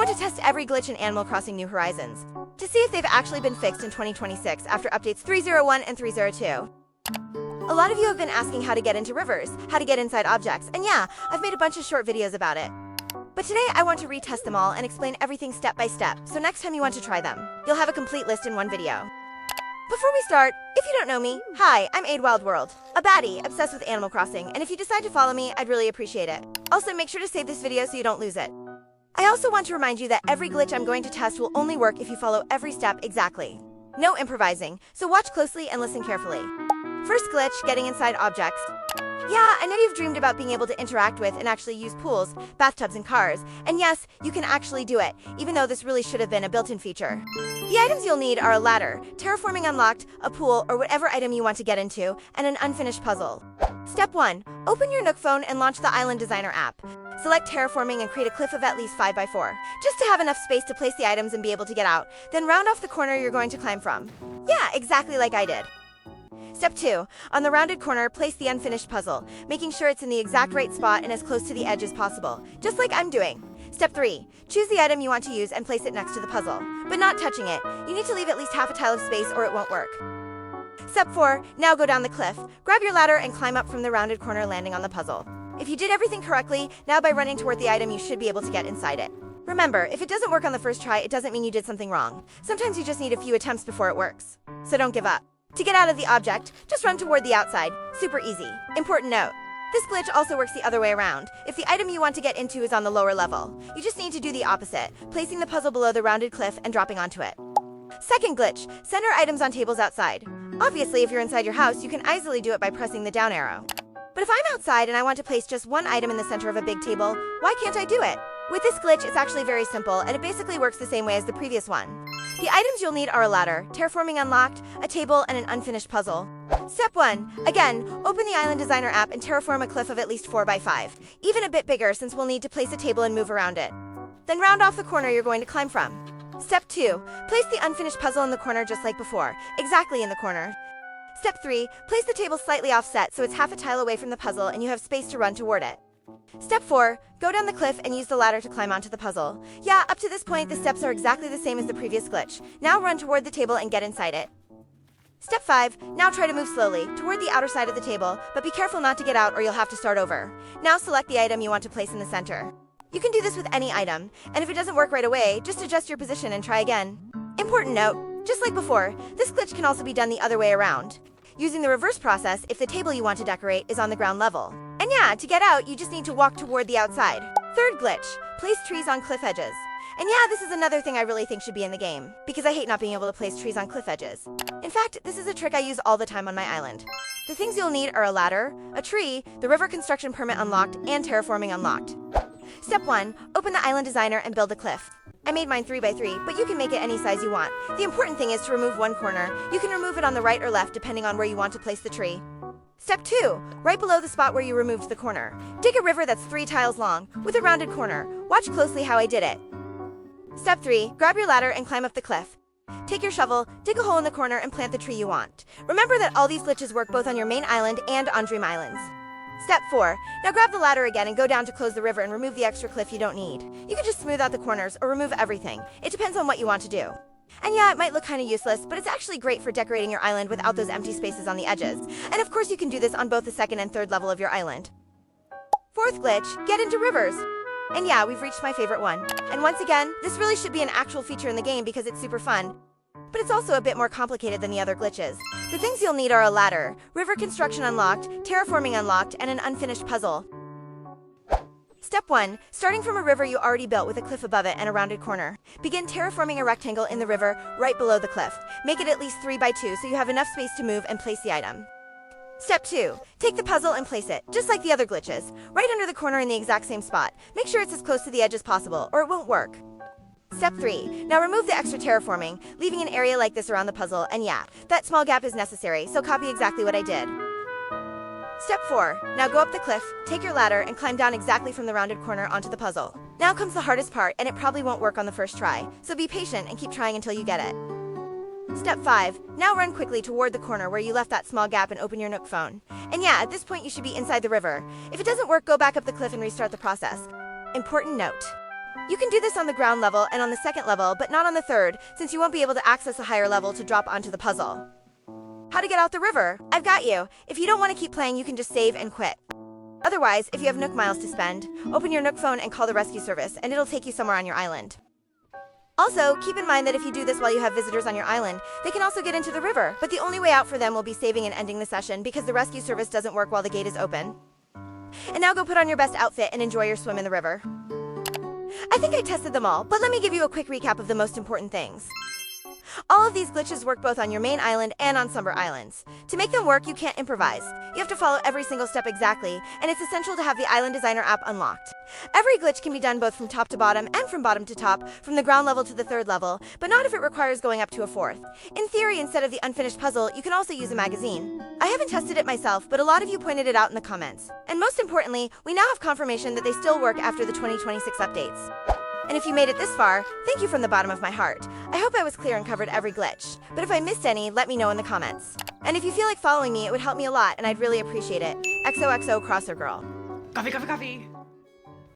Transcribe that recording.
want to test every glitch in Animal Crossing New Horizons to see if they've actually been fixed in 2026 after updates 3.01 and 3.02. A lot of you have been asking how to get into rivers, how to get inside objects, and yeah, I've made a bunch of short videos about it. But today I want to retest them all and explain everything step by step, so next time you want to try them, you'll have a complete list in one video. Before we start, if you don't know me, hi, I'm AidWildWorld, a baddie obsessed with Animal Crossing, and if you decide to follow me, I'd really appreciate it. Also, make sure to save this video so you don't lose it. I also want to remind you that every glitch I'm going to test will only work if you follow every step exactly. No improvising, so watch closely and listen carefully. First glitch, getting inside objects. Yeah, I know you've dreamed about being able to interact with and actually use pools, bathtubs, and cars. And yes, you can actually do it, even though this really should have been a built-in feature. The items you'll need are a ladder, terraforming unlocked, a pool, or whatever item you want to get into, and an unfinished puzzle. Step 1. Open your Nook phone and launch the Island Designer app. Select terraforming and create a cliff of at least 5x4, just to have enough space to place the items and be able to get out. Then round off the corner you're going to climb from. Yeah, exactly like I did. Step 2. On the rounded corner, place the unfinished puzzle, making sure it's in the exact right spot and as close to the edge as possible, just like I'm doing. Step 3. Choose the item you want to use and place it next to the puzzle, but not touching it. You need to leave at least half a tile of space or it won't work. Step 4. Now go down the cliff. Grab your ladder and climb up from the rounded corner, landing on the puzzle. If you did everything correctly, now by running toward the item you should be able to get inside it. Remember, if it doesn't work on the first try, it doesn't mean you did something wrong. Sometimes you just need a few attempts before it works. So don't give up. To get out of the object, just run toward the outside. Super easy. Important note. This glitch also works the other way around. If the item you want to get into is on the lower level, you just need to do the opposite, placing the puzzle below the rounded cliff and dropping onto it. Second glitch, center items on tables outside. Obviously, if you're inside your house, you can easily do it by pressing the down arrow. But if I'm outside and I want to place just one item in the center of a big table, why can't I do it? With this glitch, it's actually very simple, and it basically works the same way as the previous one. The items you'll need are a ladder, terraforming unlocked, a table, and an unfinished puzzle. Step 1. Again, open the Island Designer app and terraform a cliff of at least 4x5, even a bit bigger since we'll need to place a table and move around it. Then round off the corner you're going to climb from. Step 2. Place the unfinished puzzle in the corner just like before, exactly in the corner. Step 3. Place the table slightly offset so it's half a tile away from the puzzle and you have space to run toward it. Step 4. Go down the cliff and use the ladder to climb onto the puzzle. Yeah, up to this point, the steps are exactly the same as the previous glitch. Now run toward the table and get inside it. Step 5. Now try to move slowly, toward the outer side of the table, but be careful not to get out or you'll have to start over. Now select the item you want to place in the center. You can do this with any item, and if it doesn't work right away, just adjust your position and try again. Important note, just like before, this glitch can also be done the other way around, using the reverse process if the table you want to decorate is on the ground level. And yeah, to get out, you just need to walk toward the outside. Third glitch, place trees on cliff edges. And yeah, this is another thing I really think should be in the game, because I hate not being able to place trees on cliff edges. In fact, this is a trick I use all the time on my island. The things you'll need are a ladder, a tree, the river construction permit unlocked, and terraforming unlocked. Step 1. Open the Island Designer and build a cliff. I made mine 3x3, but you can make it any size you want. The important thing is to remove one corner. You can remove it on the right or left depending on where you want to place the tree. Step 2. Right below the spot where you removed the corner, dig a river that's 3 tiles long, with a rounded corner. Watch closely how I did it. Step 3. Grab your ladder and climb up the cliff. Take your shovel, dig a hole in the corner, and plant the tree you want. Remember that all these glitches work both on your main island and on Dream Islands. Step 4. Now grab the ladder again and go down to close the river and remove the extra cliff you don't need. You can just smooth out the corners or remove everything. It depends on what you want to do. And yeah, it might look kind of useless, but it's actually great for decorating your island without those empty spaces on the edges. And of course you can do this on both the second and third level of your island. Fourth glitch, get into rivers. And yeah, we've reached my favorite one. And once again, this really should be an actual feature in the game because it's super fun. But it's also a bit more complicated than the other glitches. The things you'll need are a ladder, river construction unlocked, terraforming unlocked, and an unfinished puzzle. Step 1. Starting from a river you already built with a cliff above it and a rounded corner. Begin terraforming a rectangle in the river right below the cliff. Make it at least 3x2 so you have enough space to move and place the item. Step 2. Take the puzzle and place it, just like the other glitches, right under the corner in the exact same spot. Make sure it's as close to the edge as possible, or it won't work. Step 3. Now remove the extra terraforming, leaving an area like this around the puzzle, and yeah, that small gap is necessary, so copy exactly what I did. Step 4. Now go up the cliff, take your ladder, and climb down exactly from the rounded corner onto the puzzle. Now comes the hardest part, and it probably won't work on the first try, so be patient and keep trying until you get it. Step 5. Now run quickly toward the corner where you left that small gap and open your Nook phone. And yeah, at this point you should be inside the river. If it doesn't work, go back up the cliff and restart the process. Important note. You can do this on the ground level and on the second level, but not on the third, since you won't be able to access the higher level to drop onto the puzzle. How to get out the river? I've got you. If you don't want to keep playing, you can just save and quit. Otherwise, if you have Nook miles to spend, open your Nook phone and call the rescue service, and it'll take you somewhere on your island. Also, keep in mind that if you do this while you have visitors on your island, they can also get into the river, but the only way out for them will be saving and ending the session because the rescue service doesn't work while the gate is open. And now go put on your best outfit and enjoy your swim in the river. I think I tested them all, but let me give you a quick recap of the most important things. All of these glitches work both on your main island and on Summer Islands. To make them work, you can't improvise. You have to follow every single step exactly, and it's essential to have the Island Designer app unlocked. Every glitch can be done both from top to bottom and from bottom to top, from the ground level to the third level, but not if it requires going up to a fourth. In theory, instead of the unfinished puzzle, you can also use a magazine. I haven't tested it myself, but a lot of you pointed it out in the comments. And most importantly, we now have confirmation that they still work after the 2026 updates. And if you made it this far, thank you from the bottom of my heart. I hope I was clear and covered every glitch. But if I missed any, let me know in the comments. And if you feel like following me, it would help me a lot, and I'd really appreciate it. XOXO Crosser Girl. Coffee, coffee, coffee.